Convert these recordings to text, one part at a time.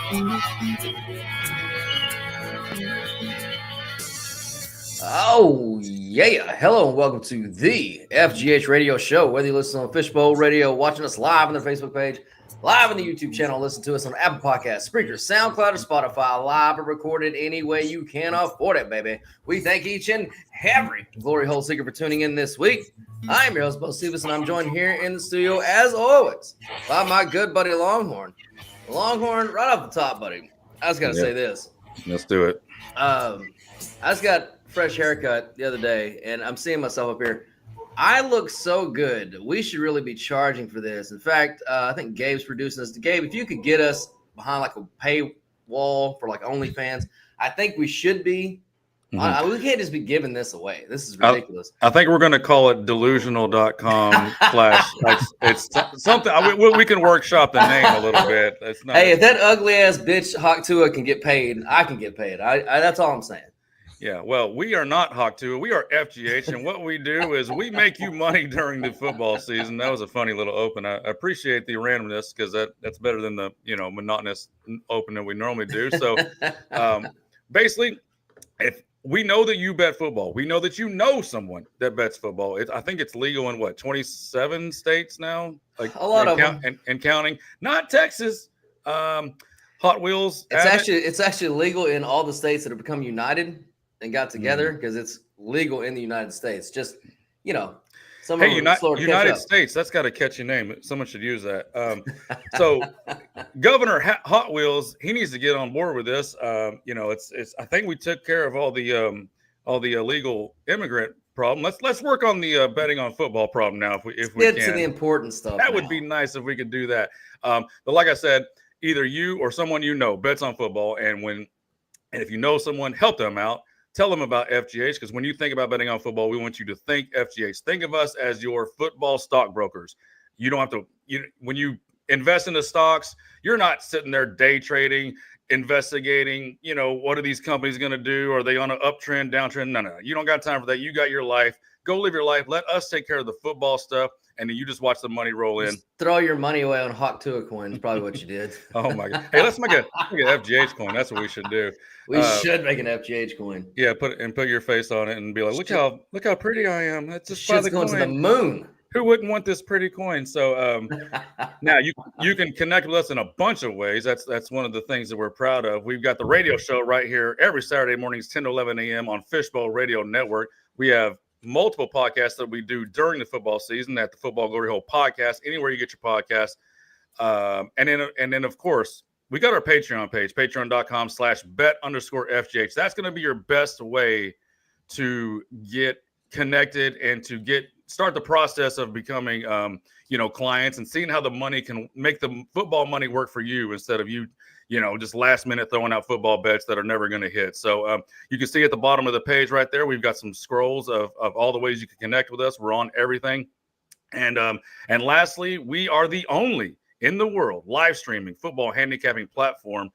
Oh, yeah. Hello and welcome to the FGH Radio Show. Whether you listen on Fishbowl Radio, watching us live on the Facebook page, live on the YouTube channel, listen to us on Apple Podcasts, Spreaker, SoundCloud, or Spotify, live or recorded any way you can afford it, baby. We thank each and every glory hole seeker for tuning in this week. I'm your host, Bo Stevens, and I'm joined here in the studio, as always, by my good buddy Longhorn. Longhorn, right off the top, buddy, I just got to say this. Let's do it. I just got fresh haircut the other day, and I'm seeing myself up here. I look so good. We should really be charging for this. In fact, I think Gabe's producing this. Gabe, if you could get us behind like a paywall for like OnlyFans, I think we should be. Mm-hmm. We can't just be giving this away. This is ridiculous. I think we're going to call it delusional.com / it's something we can workshop the name a little bit. It's not. Hey, if that ugly ass bitch Hawk Tua can get paid, I can get paid. I that's all I'm saying. Yeah, well, we are not Hawk Tua. We are FGH, and what we do is we make you money during the football season. That was a funny little open. I appreciate the randomness because that's better than the monotonous open that we normally do. So, basically, if we know that you bet football, we know that you know someone that bets football. I think it's legal in 27 states now, like a lot of them, and counting. Not Texas. Hot Wheels. It's actually legal in all the states that have become united and got together because it's legal in the United States. Just, some hey, United States, that's got a catchy name. Someone should use that. So Governor Hot Wheels, he needs to get on board with this. It's I think we took care of all the illegal immigrant problem. Let's work on the betting on football problem now if we get can. to the important stuff. That would be nice if we could do that. But like I said, either you or someone bets on football, and if you know someone, help them out. Tell them about FGH, because when you think about betting on football, we want you to think FGH. Think of us as your football stockbrokers. You don't have to. When you invest in the stocks, you're not sitting there day trading, investigating. What are these companies going to do? Are they on an uptrend, downtrend? No. You don't got time for that. You got your life. Go live your life. Let us take care of the football stuff. And then you just watch the money roll in. Just throw your money away on Hawk Tua coins. Probably what you did. Oh my God! Hey, let's make an FGH coin. That's what we should do. We should make an FGH coin. Yeah, put your face on it and be like, look how pretty I am. That's just shit's going to the moon. Who wouldn't want this pretty coin? So now you can connect with us in a bunch of ways. That's one of the things that we're proud of. We've got the radio show right here every Saturday mornings, 10 to 11 a.m. on Fishbowl Radio Network. We have multiple podcasts that we do during the football season at the Football Glory Hole podcast, anywhere you get your podcast. And then of course, we got our Patreon page, patreon.com/bet_FGH. That's going to be your best way to get connected and to start the process of becoming, clients and seeing how the money can make the football money work for you instead of you just last minute throwing out football bets that are never going to hit. So you can see at the bottom of the page right there, we've got some scrolls of all the ways you can connect with us. We're on everything. And lastly, we are the only in the world live streaming football handicapping platform.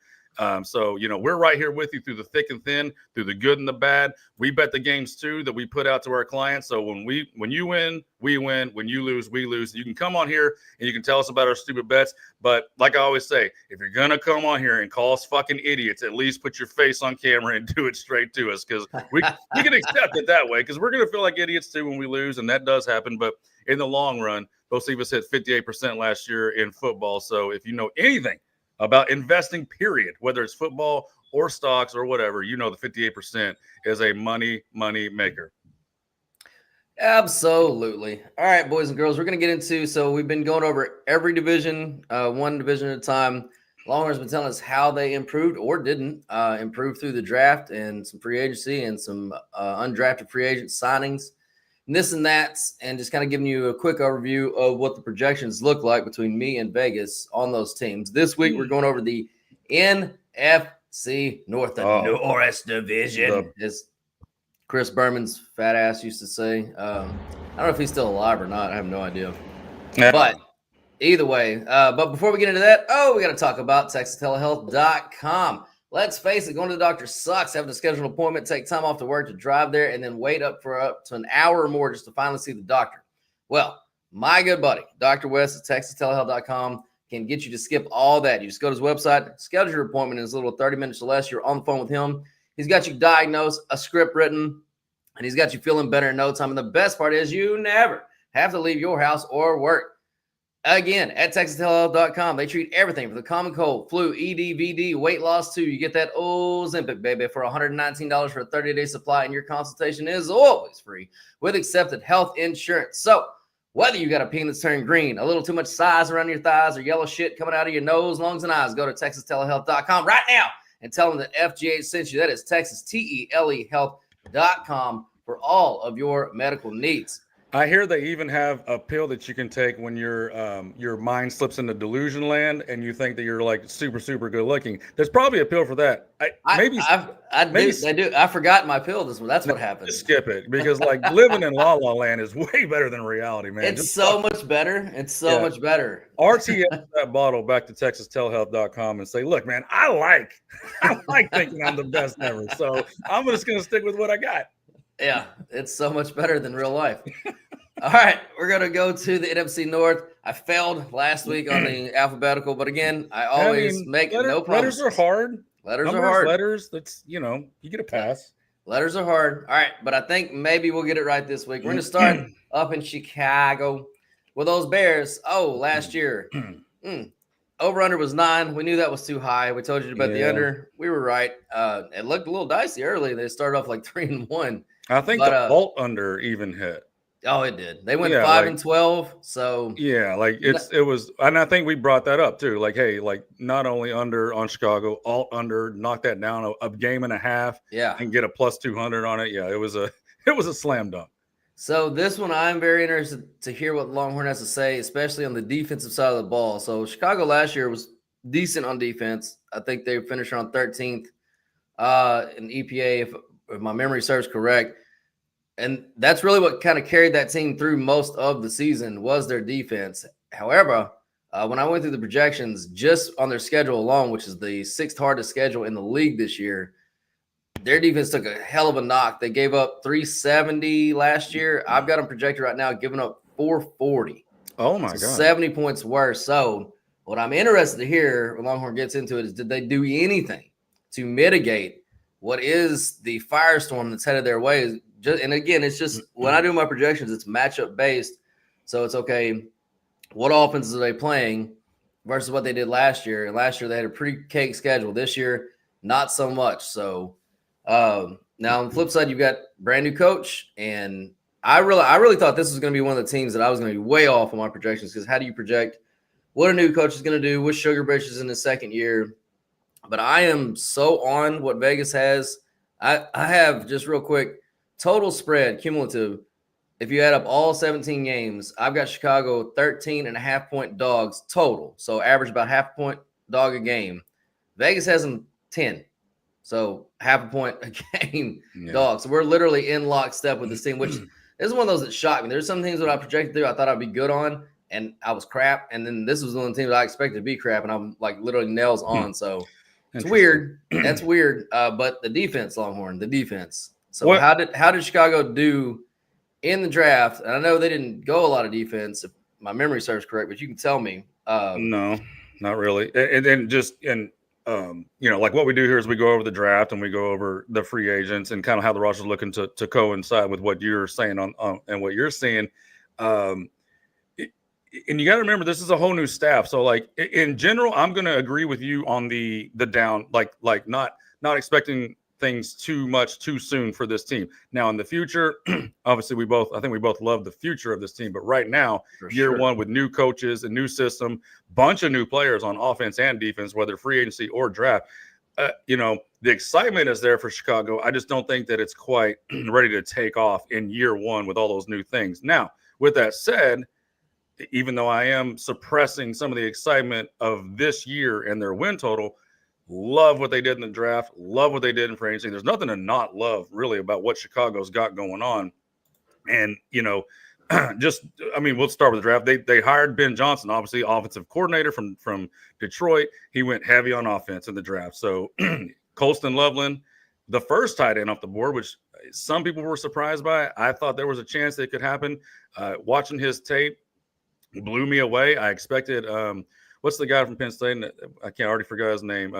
So we're right here with you through the thick and thin, through the good and the bad. We bet the games too that we put out to our clients. So when you win, we win. When you lose, we lose. You can come on here and you can tell us about our stupid bets. But like I always say, if you're gonna come on here and call us fucking idiots, at least put your face on camera and do it straight to us, because we can accept it that way, because we're gonna feel like idiots too when we lose, and that does happen. But in the long run, both of us hit 58% last year in football. So if you know anything about investing, period, whether it's football or stocks or whatever, the 58% is a money maker. Absolutely. All right, boys and girls, we're going to get into, so we've been going over every division, one division at a time. Longhorn's been telling us how they improved or didn't improve through the draft and some free agency and some undrafted free agent signings. And this and that, and just kind of giving you a quick overview of what the projections look like between me and Vegas on those teams. This week, we're going over the NFC North, the Norris Division, as Chris Berman's fat ass used to say. I don't know if he's still alive or not. I have no idea. Yeah. But either way, but before we get into that, we got to talk about TexasTelehealth.com. Let's face it, going to the doctor sucks. Having to schedule an appointment, take time off to work to drive there, and then wait up to an hour or more just to finally see the doctor. Well, my good buddy, Dr. West at TexasTelehealth.com can get you to skip all that. You just go to his website, schedule your appointment in as little 30 minutes or less. You're on the phone with him. He's got you diagnosed, a script written, and he's got you feeling better in no time. And the best part is you never have to leave your house or work. Again, at TexasTelehealth.com, they treat everything from the common cold, flu, ED, VD, weight loss too. You get that Ozempic, baby, for $119 for a 30-day supply, and your consultation is always free with accepted health insurance. So whether you got a penis turned green, a little too much size around your thighs, or yellow shit coming out of your nose, lungs, and eyes, go to TexasTelehealth.com right now and tell them that FGH sent you. That is Texas, TELE Health.com for all of your medical needs. I hear they even have a pill that you can take when your mind slips into delusion land and you think that you're like super, super good looking. There's probably a pill for that. I do. I forgot my pill. That's what happened. Just skip it, because like living in La La Land is way better than reality, man. It's so much better. It's so much better. RTS that bottle back to TexasTelehealth.com and say, look, man, I like thinking I'm the best ever. So I'm just going to stick with what I got. Yeah, it's so much better than real life. All right, we're going to go to the NFC North. I failed last week on the alphabetical, but again, I always make no promises. Letters are hard. Letters, that's, you get a pass. Letters are hard. All right, but I think maybe we'll get it right this week. We're going to start up in Chicago with those Bears. Oh, last year. Over-under was 9. We knew that was too high. We told you about the under. We were right. It looked a little dicey early. They started off like 3-1. I think the vault under even hit. Oh, it did. They went 5-12. So it was, and I think we brought that up too. Like, hey, like not only under on Chicago, alt under, knock that down a game and a half. Yeah, and get a plus 200 on it. Yeah, it was a slam dunk. So this one, I'm very interested to hear what Longhorn has to say, especially on the defensive side of the ball. So Chicago last year was decent on defense. I think they finished around 13th in EPA, if my memory serves correct. And that's really what kind of carried that team through most of the season was their defense. However, when I went through the projections just on their schedule alone, which is the 6th hardest schedule in the league this year, their defense took a hell of a knock. They gave up 370 last year. I've got them projected right now, giving up 440. Oh, my God. 70 points worse. So what I'm interested to hear when Longhorn gets into it is, did they do anything to mitigate what is the firestorm that's headed their way? And again, it's just when I do my projections, it's matchup based. So it's okay, what offenses are they playing versus what they did last year? And last year they had a pretty cake schedule. This year, not so much. So now on the flip side, you've got brand new coach, and I really thought this was going to be one of the teams that I was going to be way off on my projections, because how do you project what a new coach is going to do with Sugar Britches in his second year? But I am so on what Vegas has. I have, just real quick, total spread cumulative. If you add up all 17 games, I've got Chicago 13.5 point dogs total. So average about half a point dog a game. Vegas has them 10. So half a point a game dog. So we're literally in lockstep with this team, which is one of those that shocked me. There's some things that I projected through I thought I'd be good on, and I was crap. And then this was one of the teams I expected to be crap, and I'm like literally nails on. So it's weird. That's weird. But the defense, Longhorn, the defense. So how did Chicago do in the draft? And I know they didn't go a lot of defense, if my memory serves correct, but you can tell me. No, not really. Like what we do here is we go over the draft and we go over the free agents and kind of how the roster's looking to coincide with what you're saying on and what you're seeing. And you got to remember, this is a whole new staff. So like in general, I'm going to agree with you on the down, like not expecting things too much too soon for this team. Now in the future, obviously I think we both love the future of this team, but right now, year one with new coaches, a new system, bunch of new players on offense and defense, whether free agency or draft, the excitement is there for Chicago. I just don't think that it's quite ready to take off in year one with all those new things. Now, with that said, even though I am suppressing some of the excitement of this year and their win total, love what they did in the draft, love what they did in free agency. There's nothing to not love really about what Chicago's got going on. And, we'll start with the draft. They hired Ben Johnson, obviously offensive coordinator from Detroit. He went heavy on offense in the draft. So Colston Loveland, the first tight end off the board, which some people were surprised by. I thought there was a chance that it could happen. Watching his tape blew me away. I expected what's the guy from Penn State? I can't already forgot his name.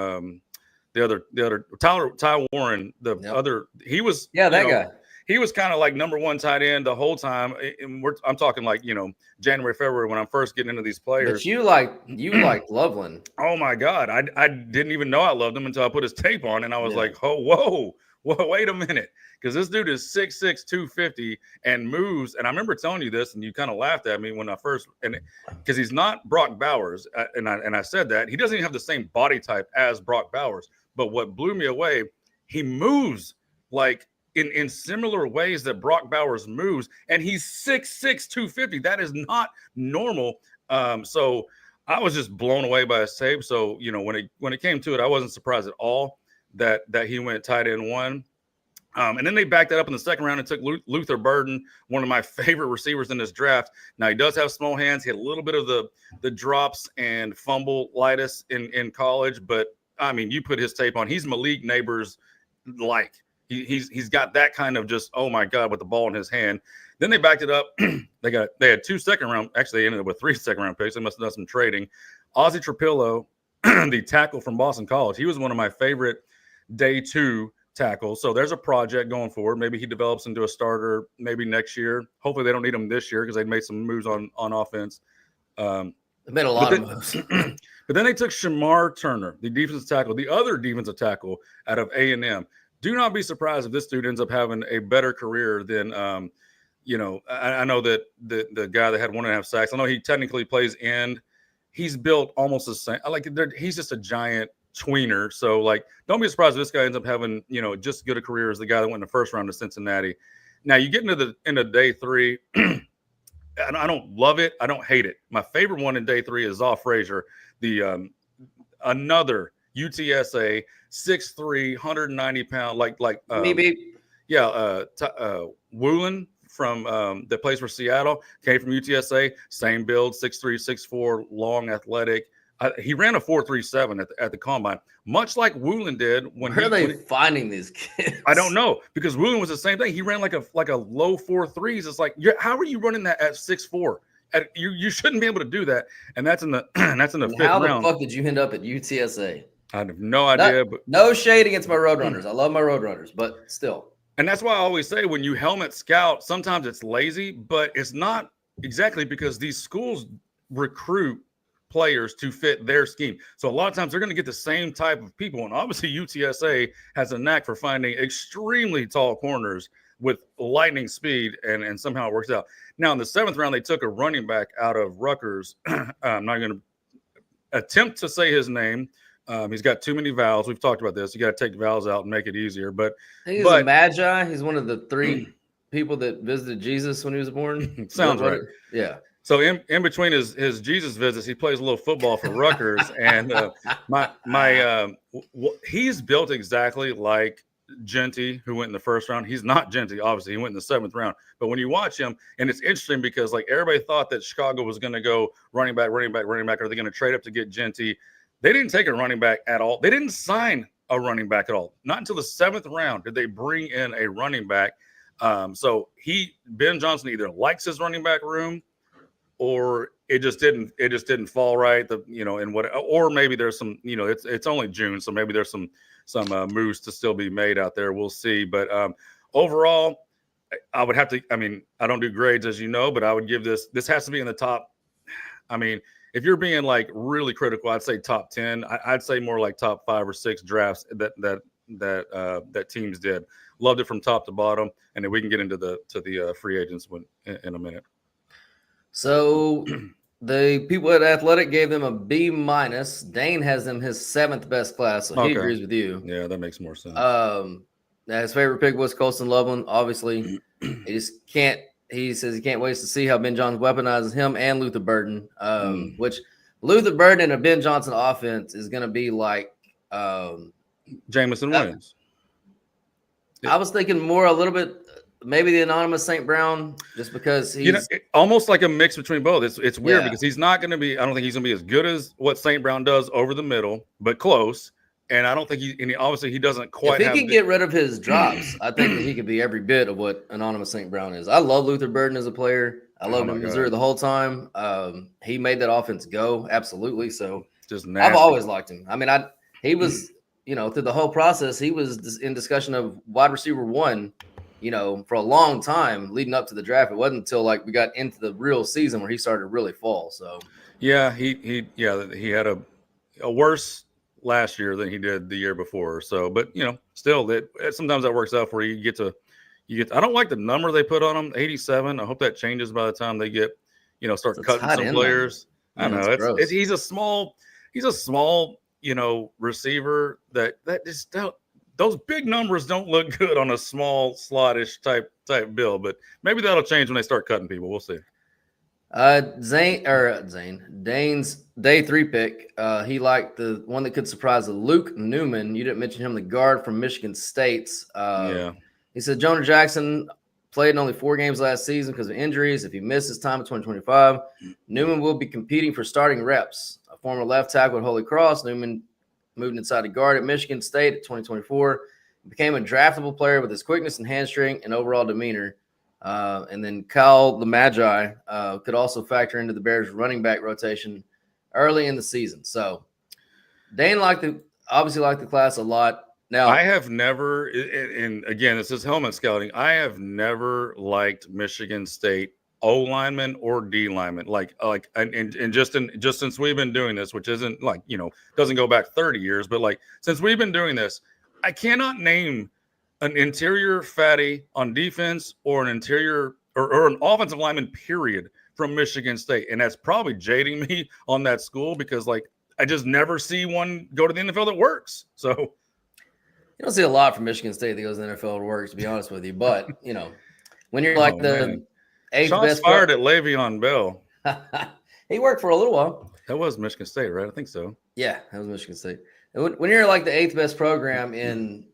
The other Ty Warren, he was that guy. He was kind of like number one tight end the whole time. And I'm talking like, January, February when I'm first getting into these players. But you like Loveland. Oh my God. I didn't even know I loved him until I put his tape on and I was like, oh, whoa, wait a minute. Because this dude is 6'6", 250 and moves. And I remember telling you this and you kind of laughed at me when I first, because he's not Brock Bowers. And I said that he doesn't even have the same body type as Brock Bowers. But what blew me away, he moves like in similar ways that Brock Bowers moves, and he's 6'6", 250. That is not normal. So I was just blown away by his tape. So, when it came to it, I wasn't surprised at all that he went tight end 1. And then they backed that up in the second round and took Luther Burden, one of my favorite receivers in this draft. Now, he does have small hands. He had a little bit of the drops and fumble-litis in college, but I mean, you put his tape on. He's Malik Neighbors like. He's got that kind of just, oh my God, with the ball in his hand. Then they backed it up. They had 2 second round. Actually, they ended up with 3 second round picks. They must have done some trading. Ozzie Trapillo, the tackle from Boston College, he was one of my favorite day 2 tackles. So there's a project going forward. Maybe he develops into a starter maybe next year. Hopefully they don't need him this year because they made some moves on offense. They made a lot of moves. But then they took Shamar Turner, the defensive tackle, the other defensive tackle out of A&M. Do not be surprised if this dude ends up having a better career than, I know that the guy that had 1.5 sacks, I know he technically plays end. He's built almost the same. He's just a giant tweener. So, don't be surprised if this guy ends up having, just as good a career as the guy that went in the first round to Cincinnati. Now, you get into day 3. I don't love it. I don't hate it. My favorite one in day 3 is Zoff Frazier, the another UTSA, 6'3", 190-pound, maybe. Woolen from that plays for Seattle, came from UTSA, same build, 6'3", 6'4", long, athletic. He ran a 4.37 at the combine, much like Woolen did. Where are they finding these kids? I don't know, because Woolen was the same thing. He ran like a low 4.3s. It's like, how are you running that at 6'4"? You shouldn't be able to do that. And that's in the 5th round. How the fuck did you end up at UTSA? I have no idea. But no shade against my Roadrunners. I love my Roadrunners, but still. And that's why I always say when you helmet scout, sometimes it's lazy, but it's not exactly because these schools recruit players to fit their scheme. So a lot of times they're going to get the same type of people. And obviously UTSA has a knack for finding extremely tall corners with lightning speed, and somehow it works out. Now in the 7th round, they took a running back out of Rutgers. I'm not going to attempt to say his name. He's got too many vowels. We've talked about this. You got to take vowels out and make it easier. But he's a Magi. He's one of the 3 people that visited Jesus when he was born. Sounds right. Yeah. So in between his Jesus visits, he plays a little football for Rutgers, and he's built exactly like Genty, who went in the 1st round. He's not Genty, obviously. He went in the 7th round. But when you watch him, and it's interesting because everybody thought that Chicago was going to go running back. Are they going to trade up to get Genty? They didn't take a running back at all. They didn't sign a running back at all. Not until the 7th round did they bring in a running back. So Ben Johnson either likes his running back room, or it just didn't fall right. Or maybe there's some, it's only June, so maybe there's some moves to still be made out there. We'll see. But overall, I would have to. I mean, I don't do grades, as you know, but I would give this. This has to be in the top. I mean, if you're being really critical, I'd say top 10. I'd say more like top 5 or 6 drafts that teams did. Loved it from top to bottom, and then we can get into the free agents in a minute. So the people at Athletic gave them a B-. Dane has them his 7th best class, so he agrees with you. Yeah, that makes more sense. His favorite pick was Colston Loveland. Obviously, he says he can't wait to see how Ben Johnson weaponizes him and Luther Burden, which Luther Burden and a Ben Johnson offense is going to be like Jameson Williams. I was thinking more a little bit, maybe the anonymous St. Brown, just because he's almost like a mix between both. It's weird because he's not going to be. I don't think he's going to be as good as what St. Brown does over the middle, but close. And I don't think obviously he doesn't quite. If he can get rid of his drops, I think that he could be every bit of what anonymous St. Brown is. I love Luther Burden as a player. I loved my him in Missouri God. the whole time. He made that offense go absolutely. So Just nasty. I've always liked him. I mean, he was, through the whole process, he was in discussion of wide receiver 1, for a long time leading up to the draft. It wasn't until like we got into the real season where he started to really fall. So Yeah, he had a worse last year than he did the year before. So, but still, that sometimes that works out where you get. I don't like the number they put on him, 87. I hope that changes by the time they get, start it's a cutting tight some end players. number. I Man, know it's gross. he's a small, receiver that just those big numbers don't look good on a small slottish type build. But maybe that'll change when they start cutting people. We'll see. Dane's day 3 pick. He liked the one that could surprise Luke Newman. You didn't mention him, the guard from Michigan State. Yeah. He said Jonah Jackson played in only 4 games last season because of injuries. If he misses time in 2025, Newman will be competing for starting reps. A former left tackle at Holy Cross, Newman moved inside the guard at Michigan State at 2024. Became a draftable player with his quickness and hand strength and overall demeanor. And then Kyle the Magi could also factor into the Bears running back rotation early in the season. So Dane obviously liked the class a lot. Now, I have never, and again, this is helmet scouting. I have never liked Michigan State O linemen or D linemen. And just since we've been doing this, which isn't doesn't go back 30 years, but since we've been doing this, I cannot name an interior fatty on defense or an interior or an offensive lineman, period, from Michigan State. And that's probably jading me on that school because I just never see one go to the NFL that works. So you don't see a lot from Michigan State that goes to the NFL that works, to be honest with you. But, when you're the 8th shots best fired at Le'Veon Bell. He worked for a little while. That was Michigan State, right? I think so. Yeah, that was Michigan State. And when you're the 8th best program in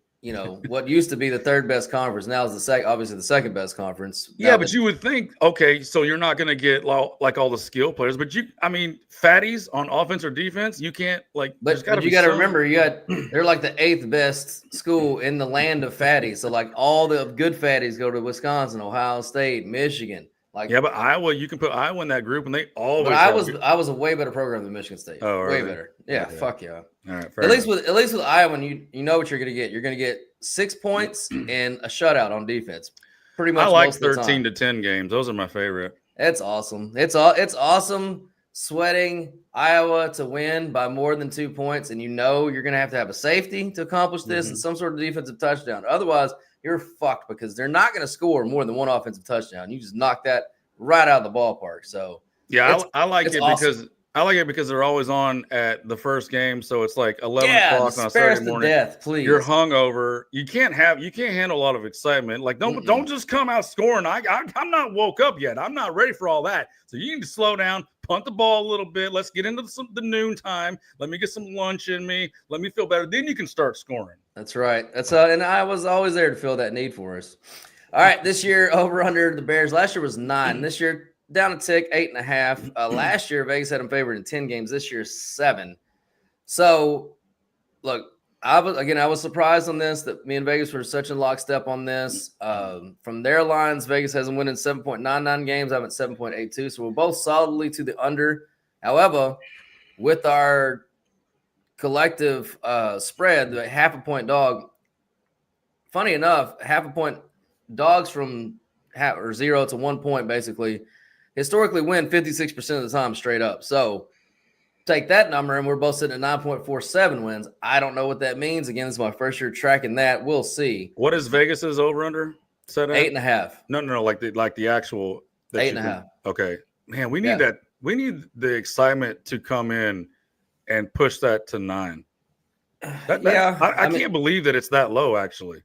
what used to be the 3rd best conference, now is obviously the 2nd best conference. Yeah, but you would think, okay, so you're not going to get all the skill players, but fatties on offense or defense, you can't But you got to remember, they're the 8th best school in the land of fatties. So all the good fatties go to Wisconsin, Ohio State, Michigan. Yeah, but Iowa, you can put Iowa in that group, and they always. But I was a way better program than Michigan State. Oh, way really? better. Yeah, fuck yeah. All right, at least with Iowa, you know what you're going to get. You're going to get 6 points and a shutout on defense. Pretty much. I like 13 to 10 games. Those are my favorite. It's awesome. It's awesome sweating Iowa to win by more than 2 points, and you're going to have a safety to accomplish this and some sort of defensive touchdown. Otherwise, you're fucked because they're not going to score more than 1 offensive touchdown. You just knock that right out of the ballpark. So yeah, I like it awesome. because they're always on at the first game, so it's 11 o'clock on a Saturday morning. Death, please. You're hungover. You can't handle a lot of excitement. Don't just come out scoring. I'm not woke up yet. I'm not ready for all that. So you need to slow down, punt the ball a little bit. Let's get into the noon time. Let me get some lunch in me. Let me feel better. Then you can start scoring. That's right. And I was always there to fill that need for us. All right, this year over under the Bears. Last year was 9. This year down a tick, 8.5. Last year Vegas had them favored in 10 games. This year 7. So look, I was surprised on this that me and Vegas were such in lockstep on this. From their lines, Vegas has them winning 7.99 games. I'm at 7.82. So we're both solidly to the under. However, with our collective spread, the half a point dog. Funny enough, half a point dogs from 0 to 1 point basically historically win 56% of the time straight up. So take that number and we're both sitting at 9.47 wins. I don't know what that means. Again, this is my first year tracking that. We'll see. What is Vegas's over under set at? 8.5. No, like the actual 8.5. Okay, man, we need that. We need the excitement to come in and push that to 9. I can't believe that it's that low actually.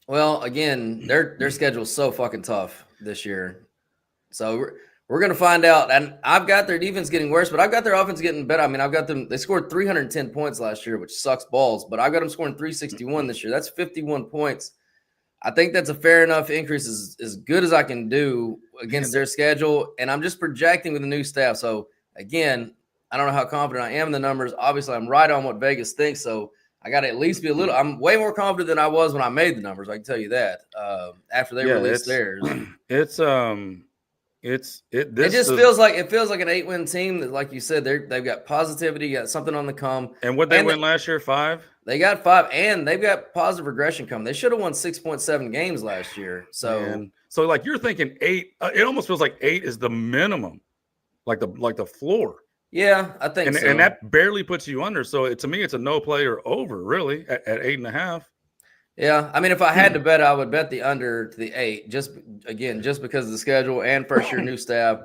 Well, again, their schedule is so fucking tough this year. So we're going to find out. And I've got their defense getting worse, but I've got their offense getting better. I mean, I've got them. They scored 310 points last year, which sucks balls, but I've got them scoring 361 this year. That's 51 points. I think that's a fair enough increase, as good as I can do against their schedule. And I'm just projecting with the new staff. So, again, I don't know how confident I am in the numbers. Obviously, I'm right on what Vegas thinks. So, I got to at least be a little – I'm way more confident than I was when I made the numbers. I can tell you that after they released theirs. It's It feels like an 8-win team that, like you said, they've got positivity, got something on the come. And what they win last year, 5? They got 5, and they've got positive regression coming. They should have won 6.7 games last year. So like you're thinking 8. It almost feels like 8 is the minimum, like the floor. Yeah, I think so. And that barely puts you under. So to me, it's a no play or over, really, at 8.5. Yeah, I mean, if I had to bet, I would bet the under to the 8, just because of the schedule and first year new staff.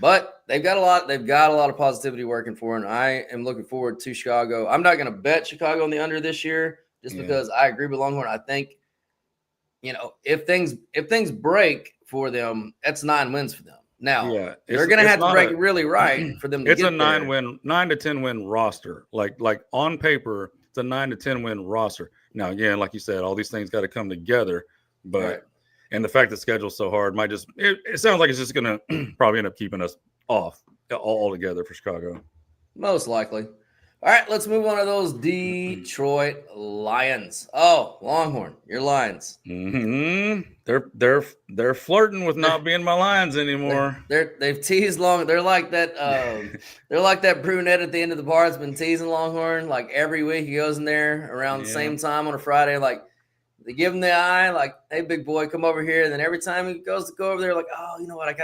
But they've got a lot of positivity working for them. I am looking forward to Chicago. I'm not going to bet Chicago on the under this year, just because I agree with Longhorn. I think, if things break for them, that's 9 wins for them. Now, they're going to have to break it really right for them to get there. It's a 9 to 10 win roster. Like on paper, it's a 9 to 10 win roster. Now, again, like you said, all these things got to come together. But and the fact the schedule's so hard might just it sounds like it's just going to probably end up keeping us off altogether for Chicago. Most likely. All right, let's move on to those Detroit Lions. Oh, Longhorn, your Lions. Mm-hmm. They're flirting with not being my Lions anymore. They've teased Longhorn. They're like that. They're like that brunette at the end of the bar that's been teasing Longhorn. Like every week he goes in there around the same time on a Friday. Like they give him the eye. Like, hey, big boy, come over here. And then every time he goes to go over there, like, oh, you know what?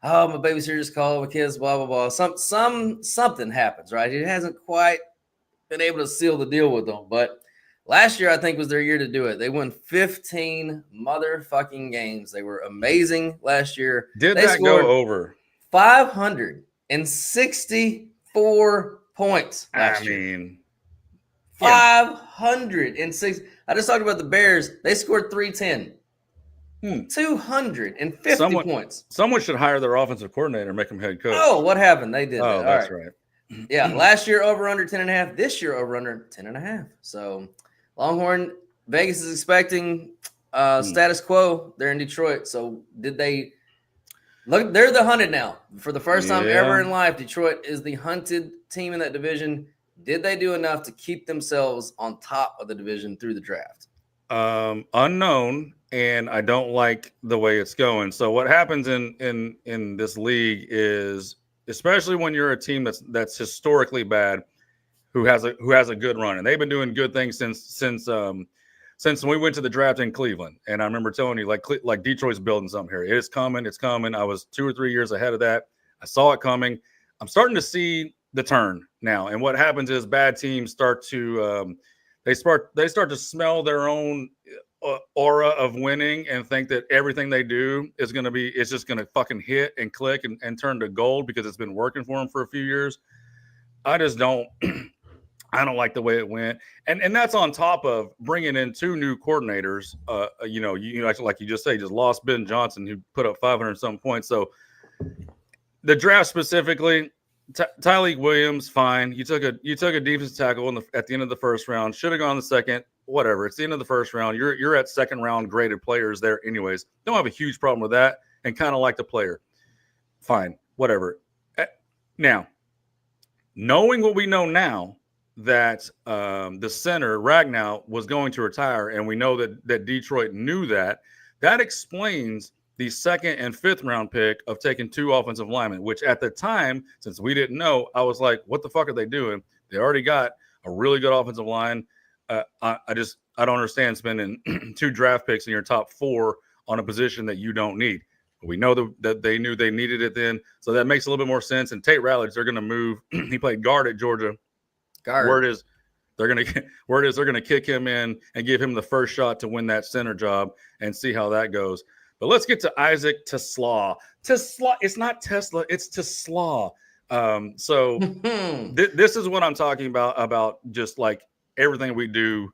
My babysitter just called, my kids, blah, blah, blah. Something happens, right? He hasn't quite been able to seal the deal with them. But last year, I think, was their year to do it. They won 15 motherfucking games. They were amazing last year. They go over? 564 points last year. 506. I just talked about the Bears. They scored 310. 250 points. Someone should hire their offensive coordinator and make him head coach. Oh, what happened? They did that. Oh, that's right. Yeah, last year over under 10.5. This year over under 10.5. So Longhorn, Vegas is expecting status quo. They're in Detroit. So did they look? They're the hunted now. For the first time ever in life, Detroit is the hunted team in that division. Did they do enough to keep themselves on top of the division through the draft? Unknown, and I don't like the way it's going. So what happens in this league is, especially when you're a team that's historically bad, who has a good run, and they've been doing good things since we went to the draft in Cleveland. And I remember telling you, like Detroit's building something here. It's coming. I was 2 or 3 years ahead of that. I saw it coming. I'm starting to see the turn now. And what happens is bad teams start to they start to smell their own aura of winning and think that everything they do is just going to fucking hit and click and turn to gold because it's been working for them for a few years. I just don't I don't like the way it went. And that's on top of bringing in 2 new coordinators. Like you just say, just lost Ben Johnson, who put up 500 some points. So the draft specifically, Tyleik Williams, fine. You took a defensive tackle at the end of the first round. Should have gone the second. Whatever. It's the end of the first round. You're at second round graded players there, anyways. Don't have a huge problem with that, and kind of like the player. Fine. Whatever. Now, knowing what we know now, that the center Ragnow was going to retire, and we know that Detroit knew that explains the 2nd and 5th round pick of taking 2 offensive linemen, which at the time, since we didn't know, I was like, what the fuck are they doing? They already got a really good offensive line. I don't understand spending 2 draft picks in your top 4 on a position that you don't need. We know that they knew they needed it then, so that makes a little bit more sense. And Tate Ratledge, they're going to move. He played guard at Georgia. Word is they're going to kick him in and give him the first shot to win that center job and see how that goes. But let's get to Isaac TeSlaa. TeSlaa, it's not Tesla, it's TeSlaa. This is what I'm talking about just like everything we do.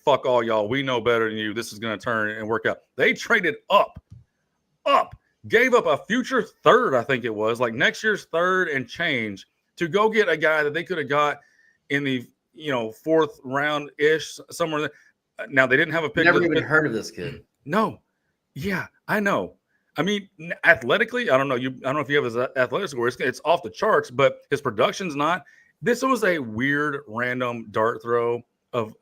Fuck all y'all. We know better than you. This is going to turn and work out. They traded up, gave up a future 3rd, I think it was, like next year's 3rd and change to go get a guy that they could have got in the 4th round ish somewhere. Now they didn't have a pick. Never even heard of this kid. No. Yeah, I know. I mean, athletically, I don't know if you have his athletic score. It's off the charts, but his production's not. This was a weird, random dart throw. Well,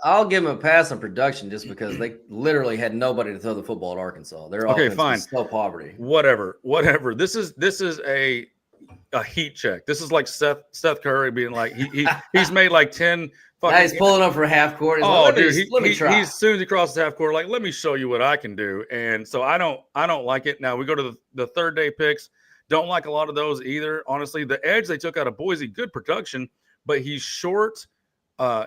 I'll give them a pass on production just because they literally had nobody to throw the football at Arkansas. Their offense was so poverty. Whatever. This is a heat check. This is like Seth Curry being like he's made like 10 fucking. Now he's pulling up for half court. He's like, let me try. As soon as he crosses half court, like, let me show you what I can do. And so I don't like it. Now we go to the third day picks. Don't like a lot of those either. Honestly, the edge they took out of Boise, good production, but he's short.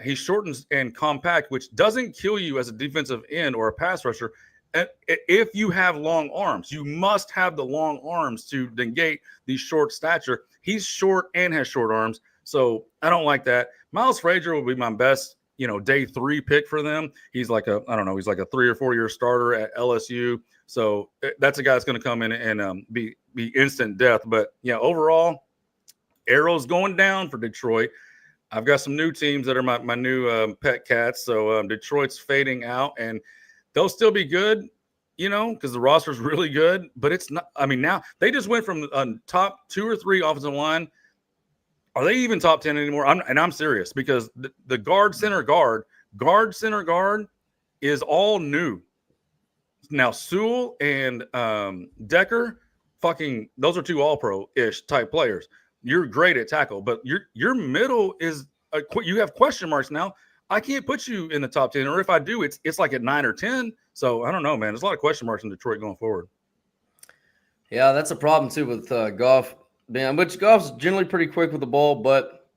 He's short and compact, which doesn't kill you as a defensive end or a pass rusher. And if you have long arms, you must have the long arms to negate the short stature. He's short and has short arms, so I don't like that. Miles Frazier will be my best, day 3 pick for them. He's like he's like a 3 or 4 year starter at LSU. So that's a guy that's going to come in and be instant death. But yeah, overall, arrows going down for Detroit. I've got some new teams that are my new pet cats. So Detroit's fading out, and they'll still be good, because the roster's really good. But it's not. I mean, now they just went from top 2 or 3 offensive line. Are they even top 10 anymore? I'm serious, because the guard center guard is all new. Now Sewell and Decker, those are 2 all-pro-ish type players. You're great at tackle, but your middle is you have question marks now. I can't put you in the top 10, or if I do, it's like at 9 or 10. So I don't know, man. There's a lot of question marks in Detroit going forward. Yeah, that's a problem too with Goff. Which Goff's generally pretty quick with the ball, but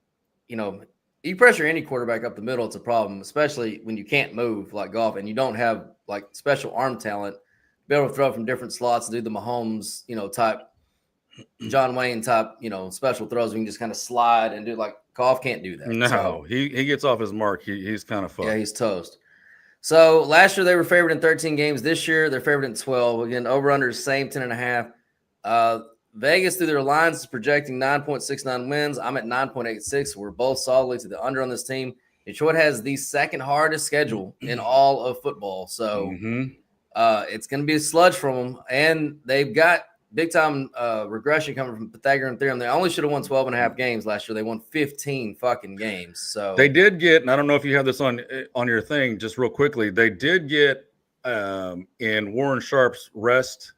you pressure any quarterback up the middle, it's a problem, especially when you can't move like Goff and you don't have like special arm talent to be able to throw from different slots, do the Mahomes, type, John Wayne type, special throws. We can just kind of slide and do like Goff can't do that. No, so, he gets off his mark. He's kind of fucked. Yeah, he's toast. So last year they were favored in 13 games. This year they're favored in 12. Again, over under same 10.5. Vegas through their lines is projecting 9.69 wins. I'm at 9.86. We're both solidly to the under on this team. Detroit has the second hardest schedule in all of football. So it's going to be a sludge from them. And they've got big-time regression coming from Pythagorean theorem. They only should have won 12.5 games last year. They won 15 fucking games. So they did get, and I don't know if you have this on your thing, just real quickly, they did get in Warren Sharp's rest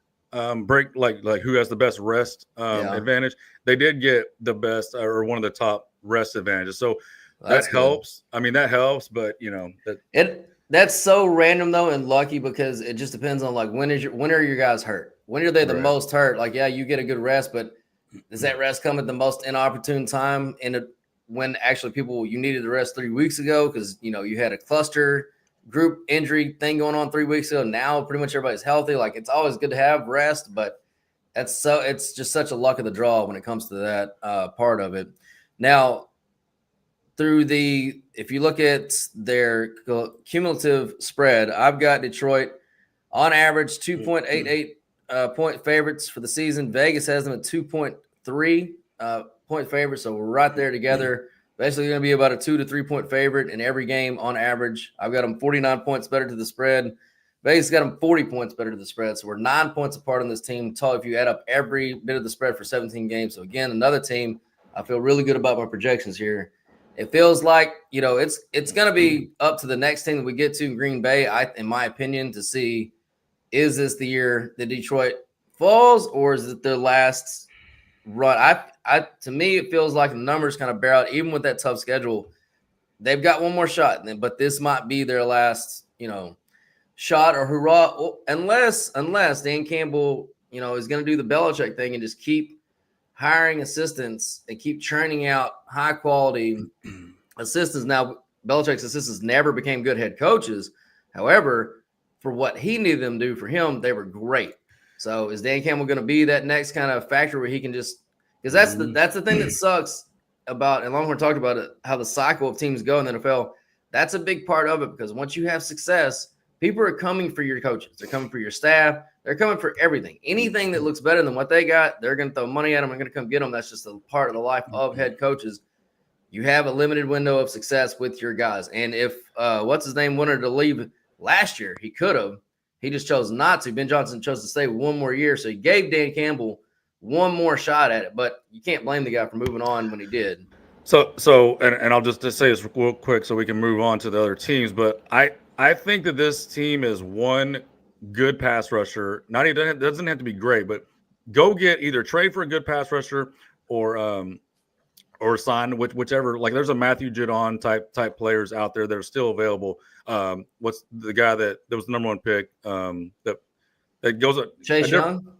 break, like who has the best rest advantage. They did get the best or one of the top rest advantages. So that helps. I mean, that helps, but that's so random though and lucky, because it just depends on like when are your guys hurt? When are they the most hurt? Like, yeah, you get a good rest, but does that rest come at the most inopportune time when actually you needed the rest 3 weeks ago because you had a cluster group injury thing going on 3 weeks ago. Now pretty much everybody's healthy. Like, it's always good to have rest, but it's just such a luck of the draw when it comes to that part of it. Now, if you look at their cumulative spread, I've got Detroit on average 2.88 point favorites for the season. Vegas has them at 2.3 point favorites, so we're right there together. Basically going to be about a 2 to 3 point favorite in every game on average. I've got them 49 points better to the spread. Vegas got them 40 points better to the spread. So we're 9 points apart on this team. If you add up every bit of the spread for 17 games. So again, another team. I feel really good about my projections here. It feels like, it's going to be up to the next team that we get to in Green Bay, in my opinion, to see, is this the year that Detroit falls, or is it their last run? To me, it feels like the numbers kind of bear out. Even with that tough schedule, they've got one more shot, but this might be their last, shot or hurrah, unless Dan Campbell, is going to do the Belichick thing and just keep hiring assistants and keep churning out high quality assistants. Now, Belichick's assistants never became good head coaches. However, for what he needed them to do for him, they were great. So is Dan Campbell going to be that next kind of factor where he can just, because that's the thing that sucks about, and Longhorn talked about it, how the cycle of teams go in the NFL. That's a big part of it, because once you have success, people are coming for your coaches. They're coming for your staff. They're coming for everything. Anything that looks better than what they got, they're going to throw money at them. They're going to come get them. That's just a part of the life of head coaches. You have a limited window of success with your guys. And if what's his name wanted to leave last year, he could have. He just chose not to. Ben Johnson chose to stay one more year. So he gave Dan Campbell one more shot at it. But you can't blame the guy for moving on when he did. And I'll just say this real quick so we can move on to the other teams. But I think that this team is one good pass rusher. Not even doesn't have to be great, but go get either trade for a good pass rusher or sign whichever. Like there's a Matthew Judon type players out there that are still available. What's the guy that was the number one pick? That goes Chase Young.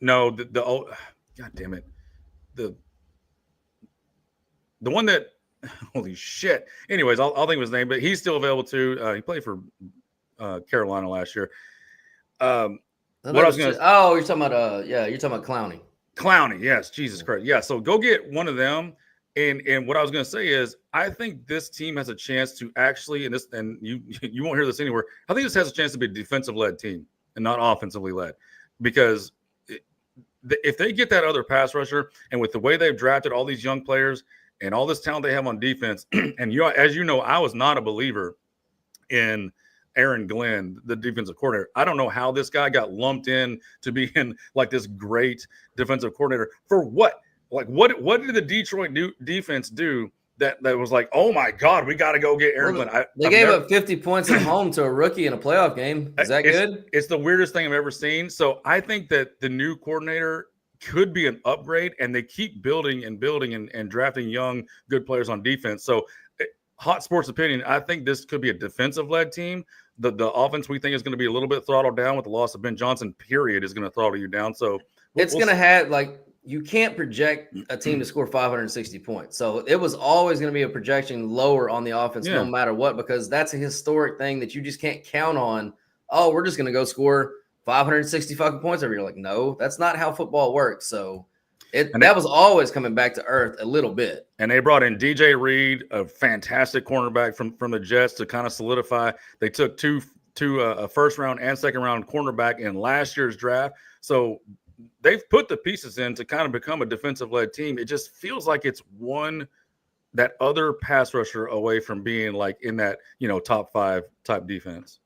No, the old. God damn it, the one that, holy shit. Anyways, I'll think of his name, but he's still available too. He played for Carolina last year. What I was going to. Oh, you're talking about you're talking about Clowney. Clowney, yes, Jesus Christ, yeah. So go get one of them. And what I was going to say is, I think this team has a chance to actually, and you won't hear this anywhere. I think this has a chance to be a defensive led team and not offensively led, because if they get that other pass rusher, and with the way they've drafted all these young players and all this talent they have on defense, and as you know, I was not a believer in Aaron Glenn, the defensive coordinator. I don't know how this guy got lumped in to be in like this great defensive coordinator for what? Like what did the Detroit defense do that was like, oh my God, we got to go get Aaron Glenn? They gave up 50 points at home to a rookie in a playoff game. Is that good? It's the weirdest thing I've ever seen. So I think that the new coordinator could be an upgrade, and they keep building and drafting young, good players on defense. So hot sports opinion, I think this could be a defensive-led team. The offense we think is going to be a little bit throttled down with the loss of Ben Johnson, period, is going to throttle you down. So it's going to have, like, you can't project a team to score 560 points. So it was always going to be a projection lower on the offense no matter what, because that's a historic thing that you just can't count on. Oh, we're just going to go score 560 fucking points every year. Like, no, that's not how football works. So that was always coming back to earth a little bit. And they brought in DJ Reed, a fantastic cornerback from the Jets, to kind of solidify. They took two a first round and second round cornerback in last year's draft. So they've put the pieces in to kind of become a defensive-led team. It just feels like it's that other pass rusher away from being like in that, top 5 type defense.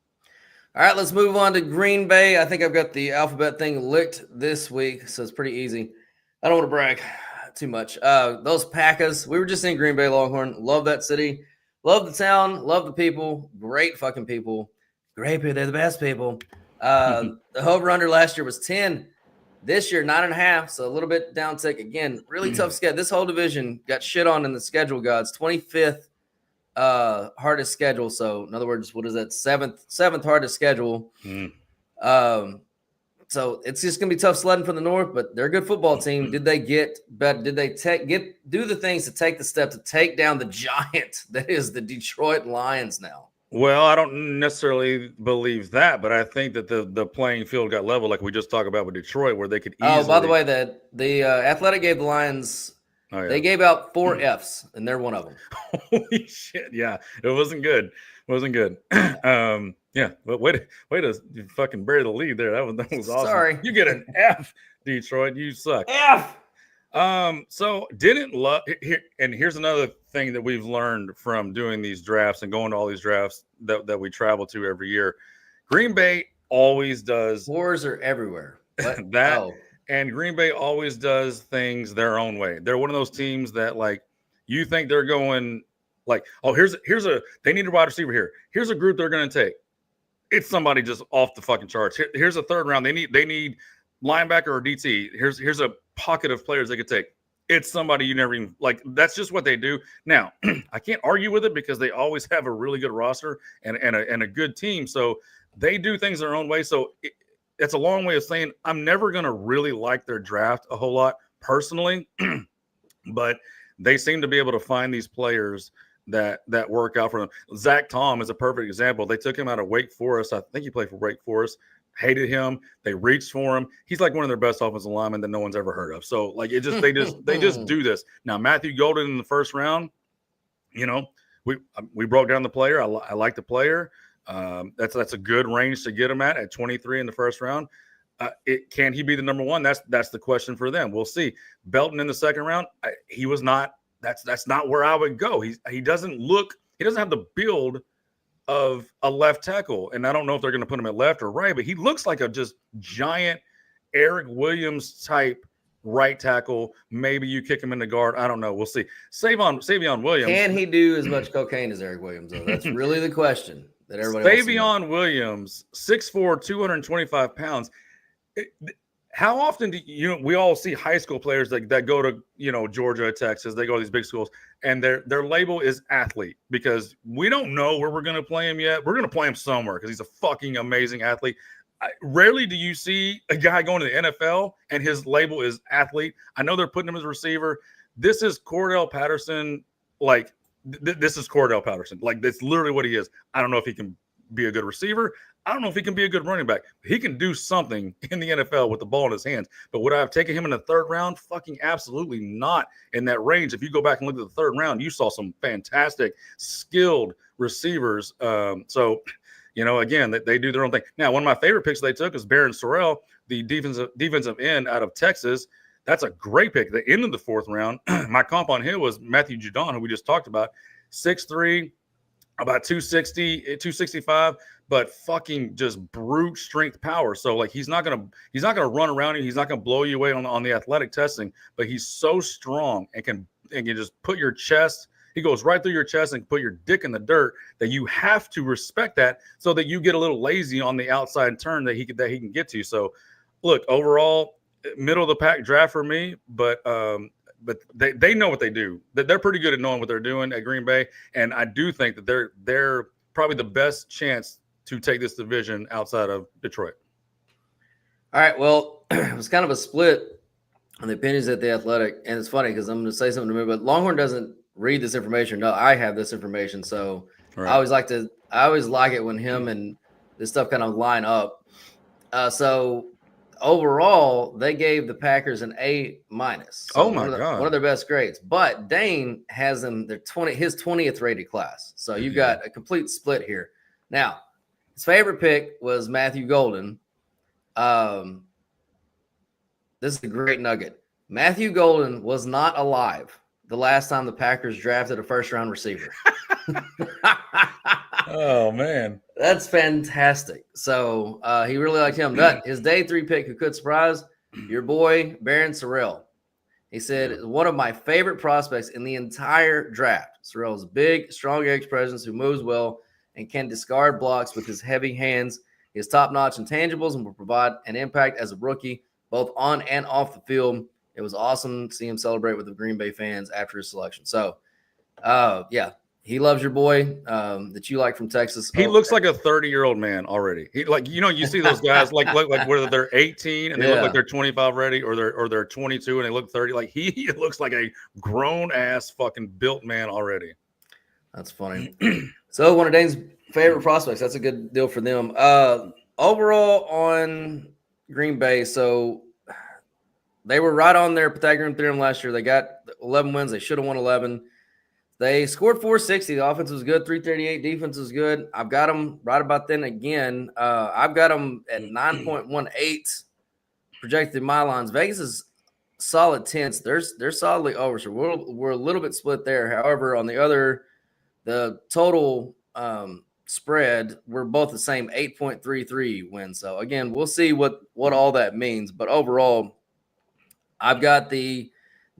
All right, let's move on to Green Bay. I think I've got the alphabet thing licked this week, so it's pretty easy. I don't want to brag too much. Those Packers, we were just in Green Bay Longhorn. Love that city. Love the town. Love the people. Great fucking people. Great people. They're the best people. The over-under last year was 10. This year, 9.5, so a little bit down tick. Again, really tough schedule. This whole division got shit on in the schedule gods. 25th hardest schedule. So, in other words, what is that? Seventh hardest schedule. So it's just gonna be tough sledding for the North, but they're a good football team. Did they get better? Did they do the things to take the step to take down the giant that is the Detroit Lions now? Well, I don't necessarily believe that, but I think that the playing field got level, like we just talked about with Detroit, where they could easily. Oh, by the way, the Athletic gave the Lions. Oh, yeah. They gave out 4 Fs, and they're one of them. Holy shit! Yeah, it wasn't good. It wasn't good. Yeah, but way to fucking bury the lead there. That was awesome. Sorry, you get an F, Detroit. You suck. F. So didn't love here, and here's another thing that we've learned from doing these drafts and going to all these drafts that we travel to every year. Green Bay always does. Wars are everywhere. And Green Bay always does things their own way. They're one of those teams that, like, you think they're going like, oh, they need a wide receiver here. Here's a group they're going to take. It's somebody just off the fucking charts. Here's a third round. They need linebacker or DT. Here's a pocket of players they could take. It's somebody you never even like. That's just what they do. Now, I can't argue with it because they always have a really good roster and a good team. So they do things their own way. So it's a long way of saying I'm never going to really like their draft a whole lot personally, but they seem to be able to find these players that work out for them. Zach Tom is a perfect example. They took him out of Wake Forest. I think he played for Wake Forest. Hated him. They reached for him. He's like one of their best offensive linemen that no one's ever heard of. So like they just do this. Now Matthew Golden in the first round, we broke down the player. I like the player. That's a good range to get him at 23 in the first round. Can he be the number one? That's the question for them. We'll see. Belton in the second round, he was not. That's not where I would go. He doesn't have the build of a left tackle, and I don't know if they're going to put him at left or right, but he looks like a just giant Eric Williams type right tackle. Maybe you kick him in the guard. I don't know. We'll see. Savion Williams. Can he do as much cocaine as Eric Williams, though? That's really the question that everybody wants to know. Savion Williams, 6'4", 225 pounds. How often do we all see high school players that go to, Georgia, Texas, they go to these big schools, and their label is athlete, because we don't know where we're going to play him yet. We're going to play him somewhere because he's a fucking amazing athlete. Rarely do you see a guy going to the NFL and his label is athlete. I know they're putting him as a receiver. This is Cordell Patterson. Like, this is Cordell Patterson. Like, that's literally what he is. I don't know if he can be a good receiver. I don't know if he can be a good running back. He can do something in the NFL with the ball in his hands. But would I have taken him in the third round? Fucking absolutely not in that range. If you go back and look at the third round, you saw some fantastic, skilled receivers. Again, they do their own thing. Now, one of my favorite picks they took is Barron Sorrell, the defensive end out of Texas. That's a great pick. The end of the fourth round. My comp on him was Matthew Judon, who we just talked about, 6'3", about 260, 265, but fucking just brute strength power. So like he's not gonna run around you. He's not gonna blow you away on the athletic testing. But he's so strong and can just put your chest. He goes right through your chest and put your dick in the dirt, that you have to respect that, so that you get a little lazy on the outside turn that he can get to. So, look, overall, middle of the pack draft for me, but they know what they do. They're pretty good at knowing what they're doing at Green Bay, and I do think that they're probably the best chance to take this division outside of Detroit. All right, well, it was kind of a split on the opinions at the Athletic, and it's funny because I'm going to say something to me, but Longhorn doesn't read this information. No, I have this information, so right. I always like it when him and this stuff kind of line up. So overall, they gave the Packers an A-. So oh my God, one of their best grades. But Dane has them his 20th rated class. So you got a complete split here. Now, his favorite pick was Matthew Golden. This is a great nugget. Matthew Golden was not alive the last time the Packers drafted a first-round receiver. Oh, man. That's fantastic. So he really liked him. But his day 3 pick, who could surprise, your boy, Barron Sorrell. He said, one of my favorite prospects in the entire draft. Sorrell's big, strong edge presence who moves well and can discard blocks with his heavy hands. He has top-notch intangibles and will provide an impact as a rookie, both on and off the field. It was awesome to see him celebrate with the Green Bay fans after his selection. So, he loves your boy that you like from Texas. He looks like a 30-year-old man already. He you see those guys like whether they're 18 and they look like they're 25 ready, or they're 22 and they look 30. Like he looks like a grown ass fucking built man already. That's funny. So one of Dane's favorite prospects. That's a good deal for them. Overall on Green Bay, so they were right on their Pythagorean theorem last year. They got 11 wins. They should have won 11. They scored 460. The offense was good. 338. Defense was good. I've got them right about then again. I've got them at 9.18 projected in my lines. Vegas is solid 10s. They're solidly over. So we're a little bit split there. However, on the total spread, we're both the same, 8.33 wins. So again, we'll see what all that means. But overall, I've got the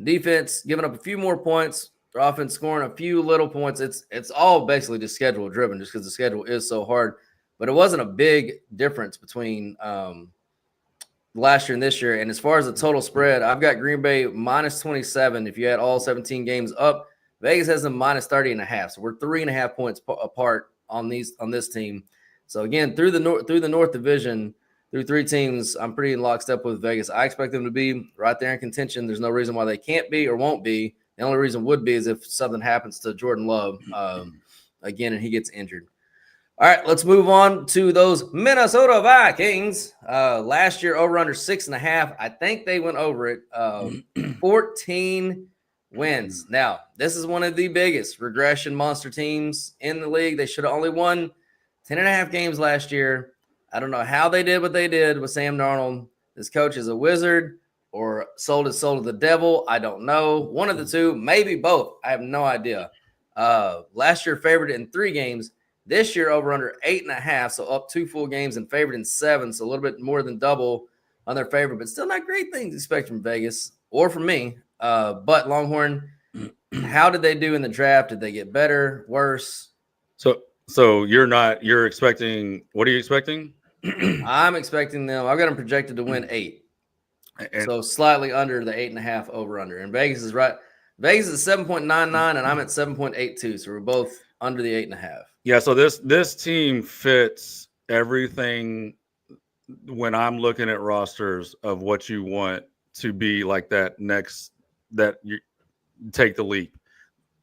defense giving up a few more points. Their offense scoring a few little points. It's all basically just schedule driven, just because the schedule is so hard. But it wasn't a big difference between last year and this year. And as far as the total spread, I've got Green Bay minus 27. If you had all 17 games up, Vegas has them minus 30.5. So we're 3.5 points apart on this team. So again, through the North Division, through 3 teams, I'm pretty in lockstep with Vegas. I expect them to be right there in contention. There's no reason why they can't be or won't be. The only reason would be is if something happens to Jordan Love again and he gets injured. All right, let's move on to those Minnesota Vikings. Last year, over under 6.5. I think they went over it. 14 wins. Now, this is one of the biggest regression monster teams in the league. They should have only won 10.5 games last year. I don't know how they did what they did with Sam Darnold. This coach is a wizard or sold his soul to the devil. I don't know. One of the two, maybe both. I have no idea. Last year favored in 3 games. This year over under 8.5, so up 2 full games, and favored in 7, so a little bit more than double on their favor, but still not great things expect from Vegas or from me. But Longhorn, how did they do in the draft? Did they get better, worse? So you're expecting, what are you expecting? I'm expecting them. I've got them projected to win 8. So slightly under the 8.5 over under. And Vegas is right. Vegas is 7.99 and I'm at 7.82. So we're both under the 8.5. Yeah. So this team fits everything when I'm looking at rosters of what you want to be like that you take the leap.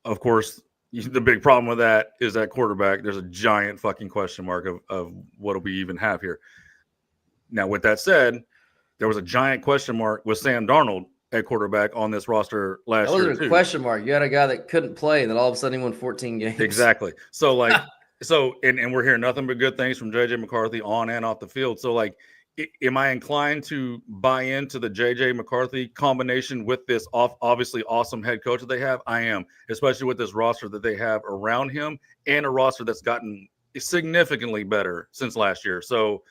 Of course, the big problem with that is that quarterback. There's a giant fucking question mark of what do we even have here. Now, with that said, there was a giant question mark with Sam Darnold at quarterback on this roster last year. That wasn't a question mark. You had a guy that couldn't play, and then all of a sudden he won 14 games. Exactly. So, like, and we're hearing nothing but good things from JJ McCarthy on and off the field. So, like, am I inclined to buy into the JJ McCarthy combination with this obviously awesome head coach that they have? I am, especially with this roster that they have around him and a roster that's gotten significantly better since last year. So,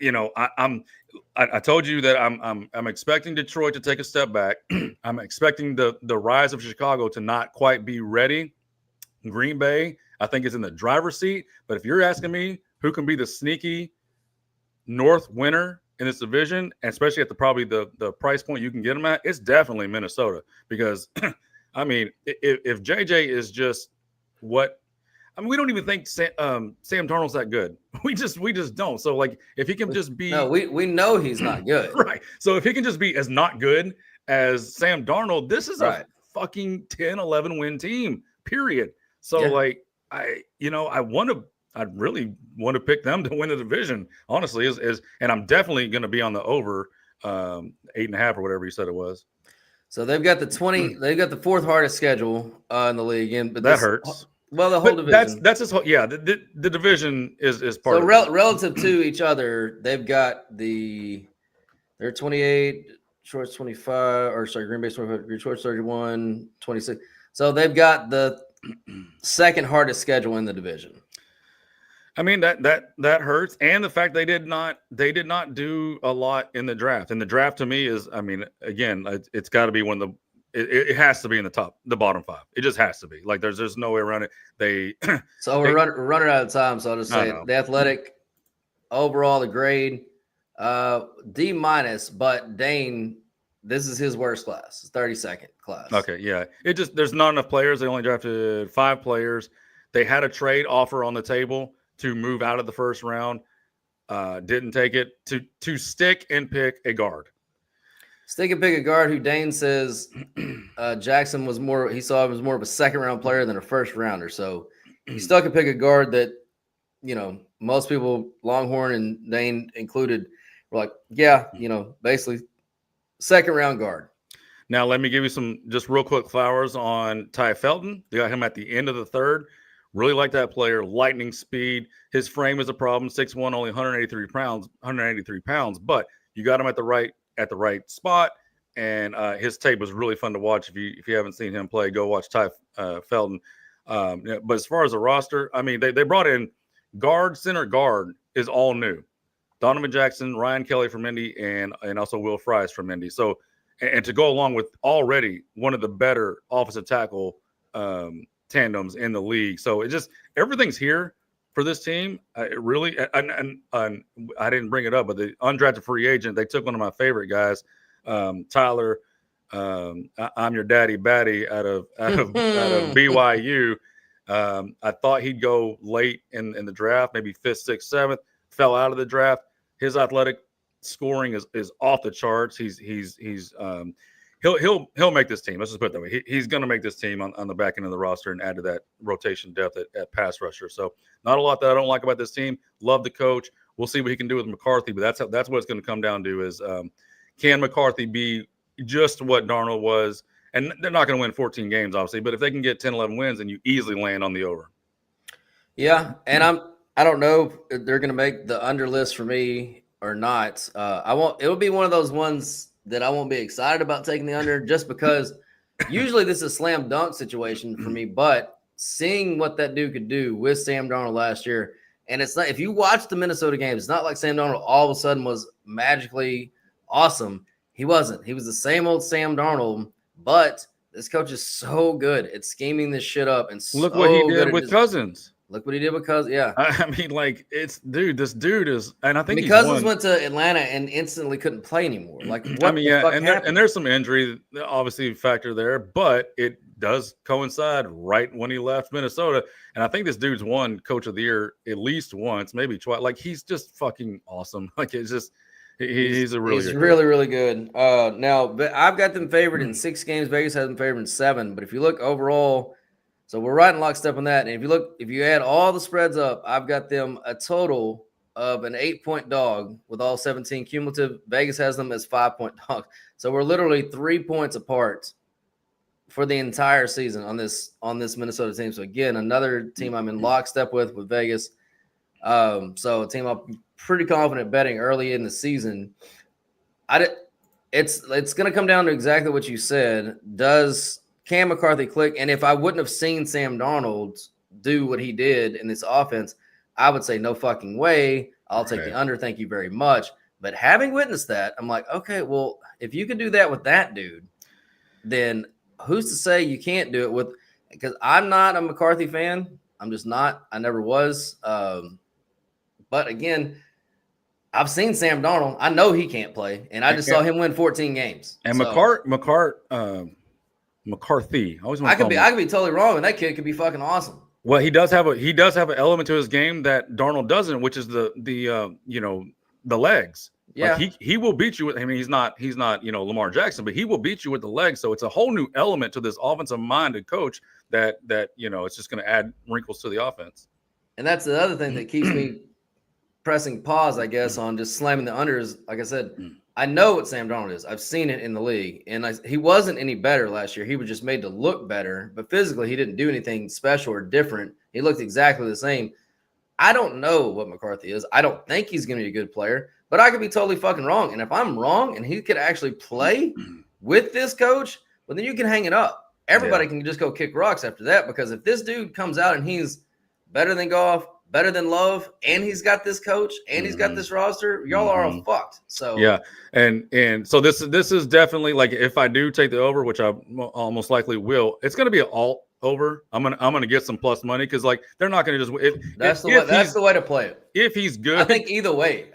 you know, I told you that I'm expecting Detroit to take a step back. I'm expecting the rise of Chicago to not quite be ready. Green Bay, I think, is in the driver's seat. But if you're asking me who can be the sneaky North winner in this division, and especially at probably the price point you can get them at, it's definitely Minnesota. Because I mean, if JJ is just what, I mean, we don't even think Sam Darnold's that good. We just don't. So, like, if he can just be, no, we know he's not good, right? So if he can just be as not good as Sam Darnold, this is a fucking 10-11 win team. Period. So, like, I really want to pick them to win the division. Honestly, and I'm definitely going to be on the over 8.5 or whatever you said it was. So they've got the fourth hardest schedule in the league, but that hurts. Well, the whole division. That's his whole. Yeah, the division is part of it. Relative to each other, they've got they're 28, Detroit's 25, or sorry, Green Bay's 25, Detroit's 31, 26. So they've got the second hardest schedule in the division. I mean, that hurts, and the fact they did not do a lot in the draft. And the draft to me is, I mean, again, it's got to be one of the. It has to be in the bottom 5. It just has to be. Like, there's no way around it. So we're running out of time. So I'll just say the Athletic overall, the grade D-, but Dane, this is his worst class, 32nd class. Okay, yeah. There's not enough players. They only drafted 5 players. They had a trade offer on the table to move out of the first round. Didn't take it to stick and pick a guard. Stick and pick a guard who Dane says Jackson was more. He saw him as more of a second round player than a first rounder. So he stuck and pick a guard that, you know, most people, Longhorn and Dane included, were like, yeah, you know, basically second round guard. Now let me give you some just real quick flowers on Ty Felton. They got him at the end of the third. Really like that player. Lightning speed. His frame is a problem. 6'1", only 183 pounds. But you got him at the right spot, and his tape was really fun to watch. If you haven't seen him play, go watch Ty Felton. But as far as the roster, I mean, they brought in center guard is all new. Donovan Jackson, Ryan Kelly from Indy, and also Will Fries from Indy. So, and to go along with already one of the better offensive tackle tandems in the league. So it just, everything's here for this team. It really, and I didn't bring it up, but the undrafted free agent, they took one of my favorite guys, Tyler. I'm your daddy Batty out of BYU. I thought he'd go late in the draft, maybe 5th, 6th, 7th. Fell out of the draft. His athletic scoring is off the charts. He'll make this team. Let's just put it that way. He's going to make this team on the back end of the roster and add to that rotation depth at pass rusher. So not a lot that I don't like about this team. Love the coach. We'll see what he can do with McCarthy, but that's what it's going to come down to is can McCarthy be just what Darnold was? And they're not going to win 14 games, obviously, but if they can get 10, 11 wins, then you easily land on the over. Yeah, and I don't know if they're going to make the under list for me or not. It will be one of those ones that I won't be excited about taking the under just because usually this is a slam dunk situation for me. But seeing what that dude could do with Sam Darnold last year And it's not, if you watch the Minnesota games, it's not like Sam Darnold all of a sudden was magically awesome. He wasn't. He was the same old Sam Darnold, but this coach is so good at scheming this shit up. And Look what he did with Cousins. Look what he did with Cousins. Yeah. I mean, like, this dude is, and I think Cousins went to Atlanta and instantly couldn't play anymore. Like, what the fuck happened? And there's some injury, obviously, factor there, but it does coincide right when he left Minnesota. And I think this dude's won Coach of the Year at least once, maybe twice. Like, he's just fucking awesome. Like, it's just, he's really, really good. Now, I've got them favored in 6 games. Vegas has them favored in 7. But if you look overall, so we're right in lockstep on that. And if you add all the spreads up, I've got them a total of an 8-point dog with all 17 cumulative. Vegas has them as 5-point dogs. So we're literally 3 points apart for the entire season on this Minnesota team. So again, another team I'm in lockstep with Vegas. So a team I'm pretty confident betting early in the season. It's going to come down to exactly what you said. Does Cam McCarthy click? And if I wouldn't have seen Sam Darnold do what he did in this offense, I would say no fucking way. I'll take the under. Thank you very much. But having witnessed that, I'm like, okay, well, if you could do that with that dude, then who's to say you can't do it with? Because I'm not a McCarthy fan. I'm just not. I never was. But again, I've seen Sam Darnold. I know he can't play, and I just saw him win 14 games. And McCarthy. I could be totally wrong, and that kid could be fucking awesome. Well, he does have an element to his game that Darnold doesn't, which is the legs. Yeah, like he will beat you with. I mean, he's not Lamar Jackson, but he will beat you with the legs. So it's a whole new element to this offensive minded coach that it's just going to add wrinkles to the offense. And that's the other thing that keeps me pressing pause, I guess, on just slamming the unders. Like I said, I know what Sam Darnold is. I've seen it in the league, and he wasn't any better last year. He was just made to look better, but physically he didn't do anything special or different. He looked exactly the same. I don't know what McCarthy is. I don't think he's going to be a good player, but I could be totally fucking wrong. And if I'm wrong and he could actually play with this coach, well, then you can hang it up. Everybody can just go kick rocks after that, because if this dude comes out and he's better than Goff, better than Love, and he's got this coach and he's got this roster, y'all are all fucked. So yeah, and so this is definitely, like, if I do take the over, which I almost likely will, it's going to be an alt over. I'm gonna get some plus money, because like they're not going to just. That's the way to play it. If he's good, I think either way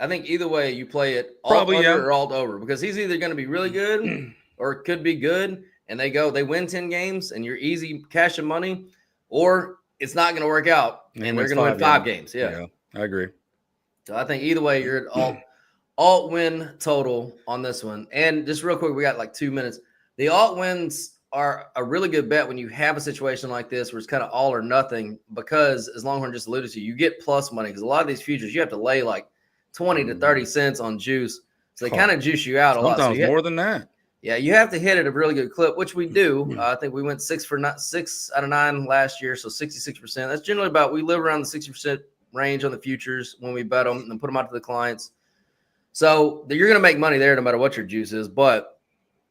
you play it alt under or alt over, because he's either going to be really good or could be good, and they win 10 games and you're easy cashing money, or it's not going to work out and they're going to win 5 games. Yeah, I agree. So I think either way you're at alt win total on this one. And just real quick, we got like 2 minutes. The alt wins are a really good bet when you have a situation like this where it's kind of all or nothing, because, as Longhorn just alluded to, you get plus money, because a lot of these futures you have to lay like 20 to 30 cents on juice. So they kind of juice you out a lot. Sometimes more than that. Yeah, you have to hit at a really good clip, which we do. I think we went 6 out of 9 last year, so 66%. That's generally we live around the 60% range on the futures when we bet them and put them out to the clients. So you're going to make money there no matter what your juice is, but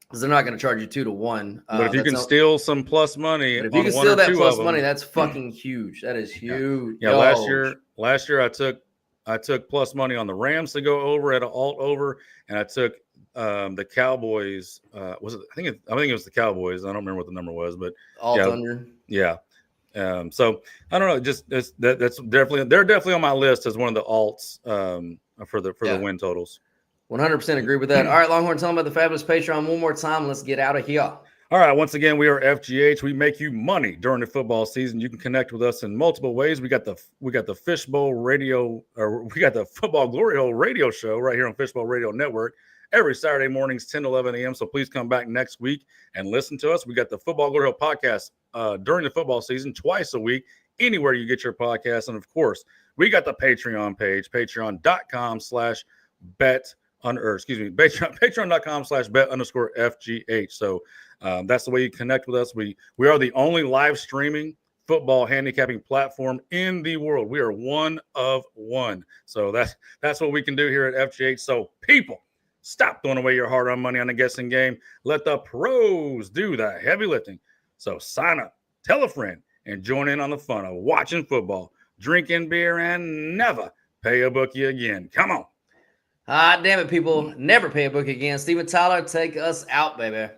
because they're not going to charge you 2 to 1. But if you can steal some plus money, if you can steal that plus money, that's fucking huge. That is huge. Yeah, last year I took plus money on the Rams to go over at an alt over, and I took the Cowboys. Was it? I think it was the Cowboys. I don't remember what the number was, but alt under. Yeah. So I don't know. Just that's definitely on my list as one of the alts for the win totals. 100% agree with that. All right, Longhorn, tell them about the fabulous Patreon one more time. Let's get out of here. All right. Once again, we are FGH. We make you money during the football season. You can connect with us in multiple ways. We got the Fishbowl Radio, or we got the Football Glory Hole radio show right here on Fishbowl Radio Network every Saturday mornings, 10 to 11 a.m. So please come back next week and listen to us. We got the Football Glory Hole podcast during the football season twice a week, anywhere you get your podcast. And of course, we got the Patreon page, patreon.com/bet_FGH. So that's the way you connect with us. We are the only live streaming football handicapping platform in the world. We are one of one. So that's what we can do here at FGH. So people, stop throwing away your hard-earned money on the guessing game. Let the pros do the heavy lifting. So sign up, tell a friend, and join in on the fun of watching football drinking beer, and never pay a bookie again. Come on. Ah, damn it, people. Never pay a bookie again. Steven Tyler, take us out, baby.